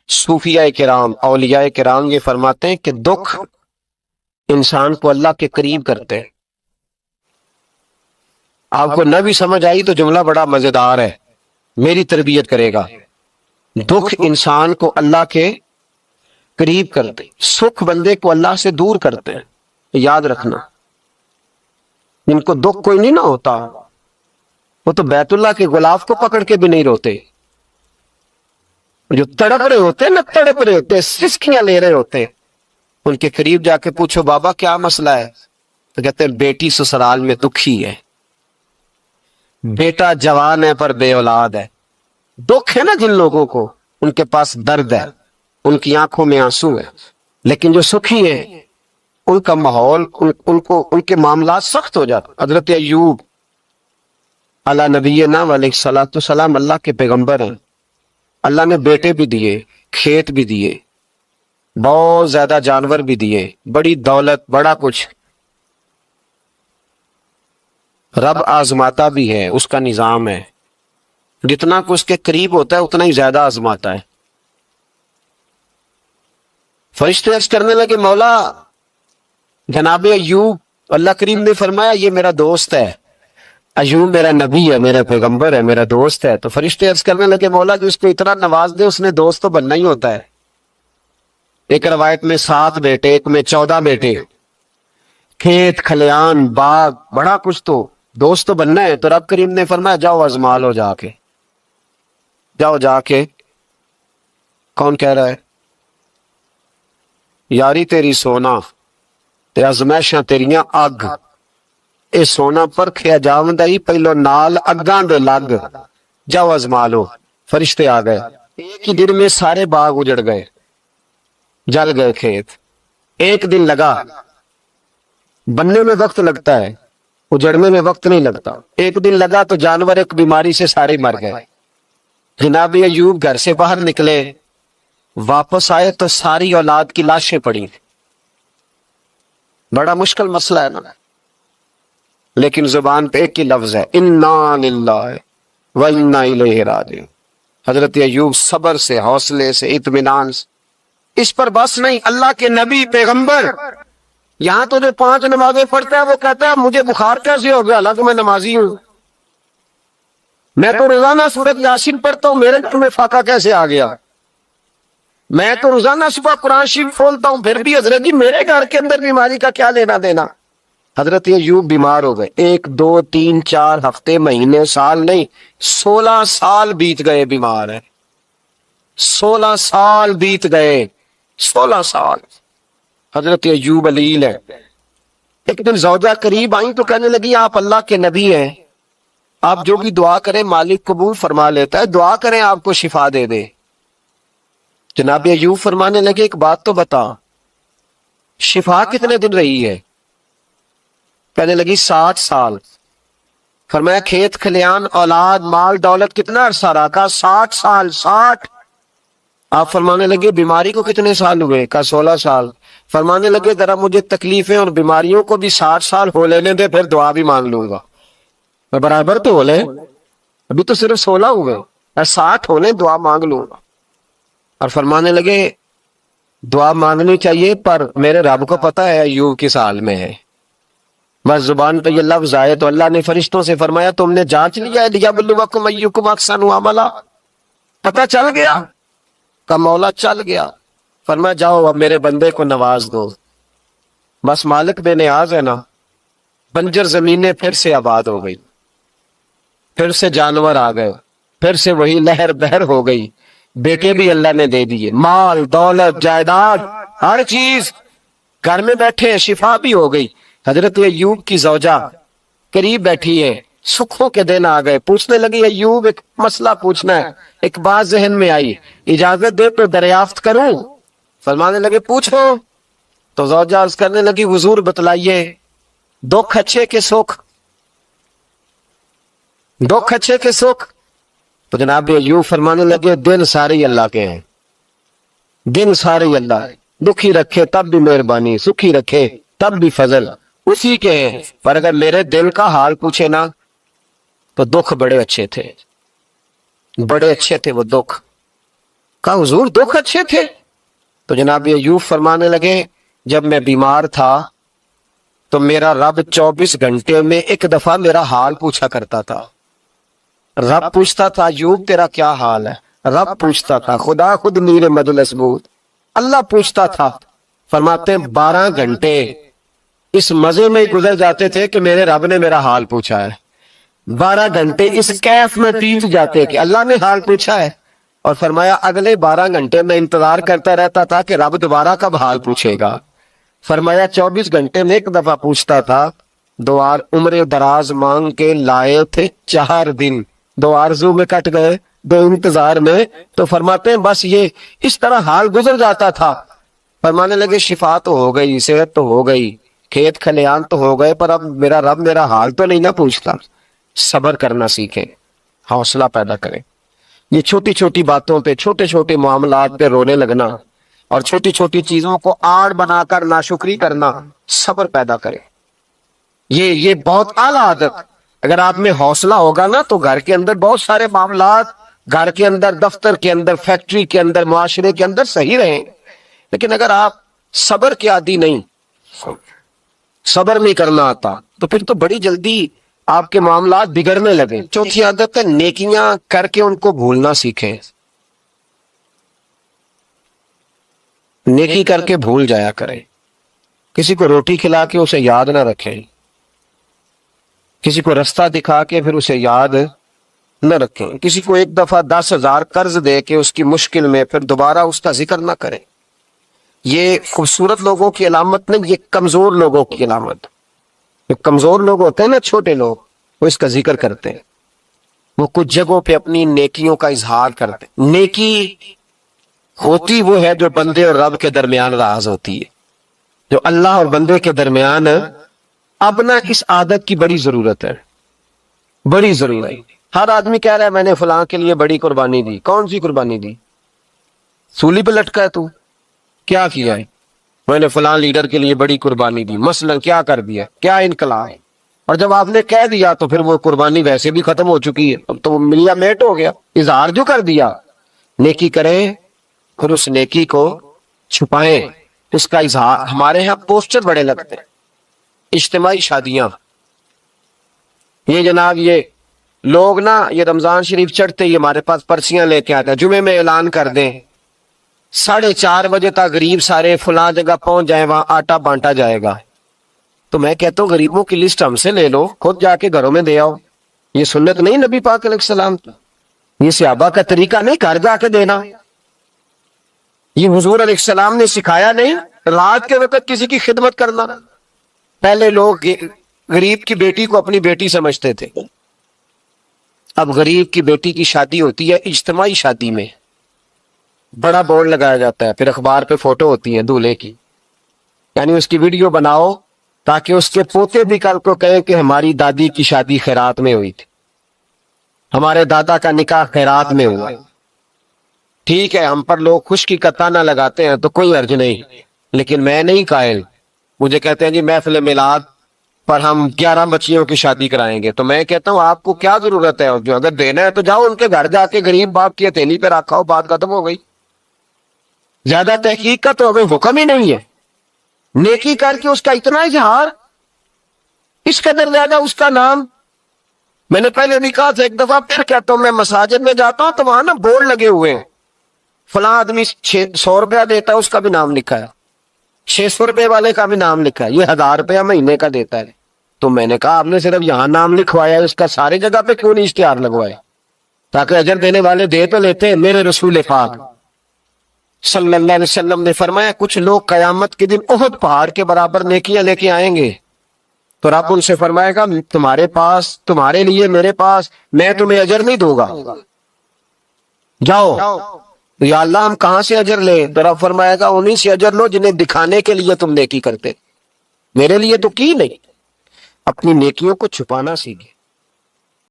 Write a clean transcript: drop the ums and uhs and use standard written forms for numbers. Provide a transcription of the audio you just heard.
صوفیاء کرام، اولیاء کرام یہ فرماتے ہیں کہ دکھ انسان کو اللہ کے قریب کرتے ہیں۔ آپ کو نہ بھی سمجھ آئی تو جملہ بڑا مزیدار ہے، میری تربیت کرے گا۔ دکھ انسان کو اللہ کے قریب کرتے، سکھ بندے کو اللہ سے دور کرتے ہیں۔ یاد رکھنا، جن کو دکھ کوئی نہیں نہ ہوتا وہ تو بیت اللہ کے غلاف کو پکڑ کے بھی نہیں روتے، جو تڑپ رہے ہوتے ہیں نا، تڑپ رہے ہوتے ہیں، سسکیاں لے رہے ہوتے ہیں، ان کے قریب جا کے پوچھو بابا کیا مسئلہ ہے، تو کہتے ہیں بیٹی سسرال میں دکھی ہے، بیٹا جوان ہے پر بے اولاد ہے۔ دکھ ہے نا جن لوگوں کو، ان کے پاس درد ہے، ان کی آنکھوں میں آنسو ہے، لیکن جو سکھی ہیں ان کا ماحول، ان کے معاملات سخت ہو جاتے۔ حضرت ایوب علی نبینا علیہ الصلوۃ والسلام اللہ کے پیغمبر ہیں، اللہ نے بیٹے بھی دیے، کھیت بھی دیے، بہت زیادہ جانور بھی دیے، بڑی دولت، بڑا کچھ۔ رب آزماتا بھی ہے، اس کا نظام ہے، جتنا کہ اس کے قریب ہوتا ہے اتنا ہی زیادہ آزماتا ہے۔ فرشتے عرض کرنے لگے مولا جناب ایوب، اللہ کریم نے فرمایا یہ میرا دوست ہے، ایوب میرا نبی ہے، میرا پیغمبر ہے، میرا دوست ہے۔ تو فرشتے عرض کرنے لگے مولا جو اس کو اتنا نواز دے اس نے دوست تو بننا ہی ہوتا ہے۔ ایک روایت میں 7 بیٹے، ایک میں 14 بیٹے، کھیت کھلیان باغ، بڑا کچھ، تو دوست تو بننا ہے۔ تو رب کریم نے فرمایا جاؤ آزما لو، جا کے جاؤ، جا کے۔ کون کہہ رہا ہے؟ یاری تیری سونا تے ازمائشاں تیریاں اگ، اے سونا پرکھیا جاوندا ہی پہلو نال اگاں دے لگ، جاؤ ازما لو۔ فرشتے آ گئے، ایک ہی دن میں سارے باغ اجڑ گئے، جل گئے کھیت۔ ایک دن لگا، بننے میں وقت لگتا ہے، اجڑنے میں وقت نہیں لگتا۔ ایک دن لگا تو جانور ایک بیماری سے سارے مر گئے۔ جناب ایوب گھر سے باہر نکلے، واپس آئے تو ساری اولاد کی لاشیں پڑی۔ بڑا مشکل مسئلہ ہے نا، لیکن زبان پہ ایک ہی لفظ ہے، انا للہ و انا الیہ راجعون۔ حضرت ایوب صبر سے، حوصلے سے، اطمینان سے، اس پر بس نہیں، اللہ کے نبی پیغمبر، یہاں تو جو 5 نمازیں پڑھتا ہے وہ کہتا ہے مجھے بخار کیسے ہو گیا، حالانکہ میں نمازی ہوں۔ میں تو روزانہ سورۃ یاسین پڑھتا ہوں، میرے گھر میں فاقہ کیسے آ گیا؟ میں تو روزانہ صبح قرآن شریف کھولتا ہوں، پھر بھی حضرت جی میرے گھر کے اندر بیماری کا کیا لینا دینا؟ حضرت ایوب بیمار ہو گئے، 1 2 3 4 ہفتے، مہینے، سال نہیں، 16 سال بیت گئے بیمار ہے، 16 سال بیت گئے، 16 سال۔ حضرت ایوب علیل ہے۔ ایک دن زوجہ قریب آئیں تو کہنے لگی آپ اللہ کے نبی ہیں، آپ جو بھی دعا کریں مالک قبول فرما لیتا ہے، دعا کریں آپ کو شفا دے دے۔ جناب ایوب فرمانے لگے ایک بات تو بتا، شفا کتنے دن رہی ہے؟ کہنے لگی 60 سال۔ فرمایا کھیت کھلیان، اولاد، مال دولت کتنا عرصہ رہا؟ کہا 60 سال۔ 60۔ آپ فرمانے لگے بیماری کو کتنے سال ہوئے؟ کہا 16 سال۔ فرمانے لگے ذرا مجھے تکلیفیں اور بیماریوں کو بھی 60 سال ہو لینے دے، پھر دعا بھی مانگ لوں گا۔ برابر تو ہو لے، ابھی تو صرف 16 ہوئے، 60 ہونے، دعا مانگ لوں گا۔ اور فرمانے لگے دعا مانگنی چاہیے پر میرے رب کو پتا ہے ایوب کس حال میں ہے، بس زبان پہ یہ لفظ آئے تو اللہ نے فرشتوں سے فرمایا تم نے جانچ لیا ہے لیبلوکم ایکم احسن عملا؟ پتہ چل گیا؟ کہ مولا چل گیا۔ فرمایا جاؤ اب میرے بندے کو نواز دو، بس مالک بے نیاز ہے نا۔ بنجر زمینیں پھر سے آباد ہو گئی، پھر سے جانور آ گئے، پھر سے وہی لہر بہر ہو گئی، بیٹے بھی اللہ نے دے دیے، مال دولت جائیداد ہر چیز، گھر میں بیٹھے، شفا بھی ہو گئی۔ حضرت ایوب کی زوجہ قریب بیٹھی ہے، سکھوں کے دن آ گئے، پوچھنے لگی ایوب ایک مسئلہ پوچھنا ہے۔ ایک بات ذہن میں آئی، اجازت دے تو دریافت کروں؟ فرمانے لگے پوچھو۔ تو زوجہ عرض کرنے لگی حضور بتلائیے، دکھ اچھے کے سکھ، دکھ اچھے کے سکھ؟ تو جناب ایوب فرمانے لگے دن سارے اللہ کے ہیں، دن سارے اللہ، دکھی رکھے تب بھی مہربانی، سکھی رکھے تب بھی فضل اسی کے ہیں۔ پر اگر میرے دل کا حال پوچھے نا تو دکھ بڑے اچھے تھے، بڑے اچھے تھے وہ دکھ۔ کہا حضور دکھ اچھے تھے؟ تو جناب ایوب فرمانے لگے جب میں بیمار تھا تو میرا رب 24 گھنٹے میں ایک دفعہ میرا حال پوچھا کرتا تھا. رب پوچھتا تھا ایوب تیرا کیا حال ہے؟ رب پوچھتا تھا، خدا خود میر مد الاسبوت، اللہ پوچھتا تھا. فرماتے ہیں 12 گھنٹے اس مزے میں گزر جاتے تھے کہ میرے رب نے میرا حال پوچھا ہے. 12 گھنٹے اس کیف میں بیت جاتے کہ اللہ نے حال پوچھا ہے. اور فرمایا اگلے 12 گھنٹے میں انتظار کرتا رہتا تھا کہ رب دوبارہ کب حال پوچھے گا. فرمایا 24 گھنٹے میں ایک دفعہ پوچھتا تھا. 2 عمر دراز مانگ کے لائے تھے 4 دن، 2 آرزو میں کٹ گئے، 2 انتظار میں. تو فرماتے ہیں بس یہ اس طرح حال گزر جاتا تھا. فرمانے لگے شفا تو ہو گئی، صحت تو ہو گئی، کھیت کھلیان تو ہو گئے، پر اب میرا رب میرا حال تو نہیں نہ پوچھتا. صبر کرنا سیکھیں، حوصلہ پیدا کریں. یہ چھوٹی چھوٹی باتوں پہ، چھوٹے چھوٹے معاملات پہ رونے لگنا اور چھوٹی چھوٹی چیزوں کو آڑ بنا کر ناشکری کرنا صبر پیدا کرے. یہ بہت اعلیٰ عادت. اگر آپ میں حوصلہ ہوگا نا تو گھر کے اندر بہت سارے معاملات، گھر کے اندر، دفتر کے اندر، فیکٹری کے اندر، معاشرے کے اندر صحیح رہیں. لیکن اگر آپ صبر کے عادی نہیں، صبر نہیں کرنا آتا، تو پھر تو بڑی جلدی آپ کے معاملات بگڑنے لگے. چوتھی عادت ہے نیکیاں کر کے ان کو بھولنا سیکھیں. نیکی کر کے بھول جایا کریں. کسی کو روٹی کھلا کے اسے یاد نہ رکھیں، کسی کو رستہ دکھا کے پھر اسے یاد نہ رکھیں، کسی کو ایک دفعہ 10,000 قرض دے کے اس کی مشکل میں پھر دوبارہ اس کا ذکر نہ کریں. یہ خوبصورت لوگوں کی علامت نہیں، یہ کمزور لوگوں کی علامت. جو کمزور لوگ ہوتے ہیں نا، چھوٹے لوگ، وہ اس کا ذکر کرتے ہیں. وہ کچھ جگہوں پہ اپنی نیکیوں کا اظہار کرتے ہیں. نیکی ہوتی وہ ہے جو بندے اور رب کے درمیان راز ہوتی ہے، جو اللہ اور بندے کے درمیان. اب نہ اس عادت کی بڑی ضرورت ہے، بڑی ضرورت ہے. ہر آدمی کہہ رہا ہے میں نے فلاں کے لیے بڑی قربانی دی. کون سی قربانی دی؟ سولی پہ لٹکا ہے تو؟ کیا کیا ہے؟ میں نے فلاں لیڈر کے لیے بڑی قربانی دی. مثلا کیا کر دیا؟ کیا انقلاب ہے؟ اور جب آپ نے کہہ دیا تو پھر وہ قربانی ویسے بھی ختم ہو چکی ہے، اب تو ملیا میٹ ہو گیا. اظہار جو کر دیا. نیکی کریں پھر اس نیکی کو چھپائیں، اس کا اظہار. ہمارے ہاں پوسٹر بڑے لگتے ہیں، اجتماعی شادیاں. یہ جناب یہ لوگ نا، یہ رمضان شریف چڑھتے ہی ہمارے پاس پرچیاں لے کے آتے ہیں، جمعے میں اعلان کر دیں 4:30 بجے تک غریب سارے فلاں جگہ پہنچ جائیں، وہاں آٹا بانٹا جائے گا. تو میں کہتا ہوں غریبوں کی لسٹ ہم سے لے لو، خود جا کے گھروں میں دے آؤ. یہ سنت نہیں نبی پاک علیہ السلام، یہ صحابہ کا طریقہ نہیں گھر جا کے دینا. یہ حضور علیہ السلام نے سکھایا نہیں رات کے وقت کسی کی خدمت کرنا. پہلے لوگ غریب کی بیٹی کو اپنی بیٹی سمجھتے تھے. اب غریب کی بیٹی کی شادی ہوتی ہے اجتماعی شادی میں، بڑا بورڈ لگایا جاتا ہے، پھر اخبار پہ فوٹو ہوتی ہے دولہے کی، یعنی اس کی ویڈیو بناؤ تاکہ اس کے پوتے بھی کل کو کہیں کہ ہماری دادی کی شادی خیرات میں ہوئی تھی، ہمارے دادا کا نکاح خیرات میں ہوا. ٹھیک ہے، ہم پر لوگ خوشی کا تانا لگاتے ہیں تو کوئی حرج نہیں، لیکن میں نہیں قائل. مجھے کہتے ہیں جی محفل میلاد پر ہم 11 بچیوں کی شادی کرائیں گے، تو میں کہتا ہوں آپ کو کیا ضرورت ہے؟ جو اگر دینا ہے تو جاؤ ان کے گھر جا کے غریب باپ کی ہتھیلی پہ رکھا ہو، بات ختم ہو گئی. زیادہ تحقیق کا تو ہمیں حکم ہی نہیں ہے. نیکی کر کے اس کا اتنا اظہار، اس قدر زیادہ اس کا نام. میں نے پہلے بھی کہا تھا، ایک دفعہ پھر کہتا ہوں، میں مساجد میں جاتا ہوں تو وہاں نا بورڈ لگے ہوئے ہیں، فلاں آدمی 100 روپیہ دیتا ہے، اس کا بھی نام لکھا ہے، 600 روپے والے کا بھی نام لکھا ہے، یہ 1000 روپیہ مہینے کا دیتا ہے. تو میں نے کہا آپ نے صرف یہاں نام لکھوایا ہے، اس کا ساری جگہ پہ کیوں نہیں اشتہار لگوایا؟ تاکہ اجر دینے والے دے تو لیتے ہیں. میرے رسول پاک صلی اللہ علیہ وسلم نے فرمایا کچھ لوگ قیامت کے دن احد پہاڑ کے برابر نیکیاں لے کے آئیں گے، تو رب ان سے فرمائے گا تمہارے پاس، تمہارے لیے میرے پاس، میں تمہیں اجر نہیں دوں گا، جاؤ. یا اللہ ہم کہاں سے اجر لیں؟ تو رب فرمائے گا انہیں سے اجر لو جنہیں دکھانے کے لیے تم نیکی کرتے، میرے لیے تو کی نہیں. اپنی نیکیوں کو چھپانا سیکھے.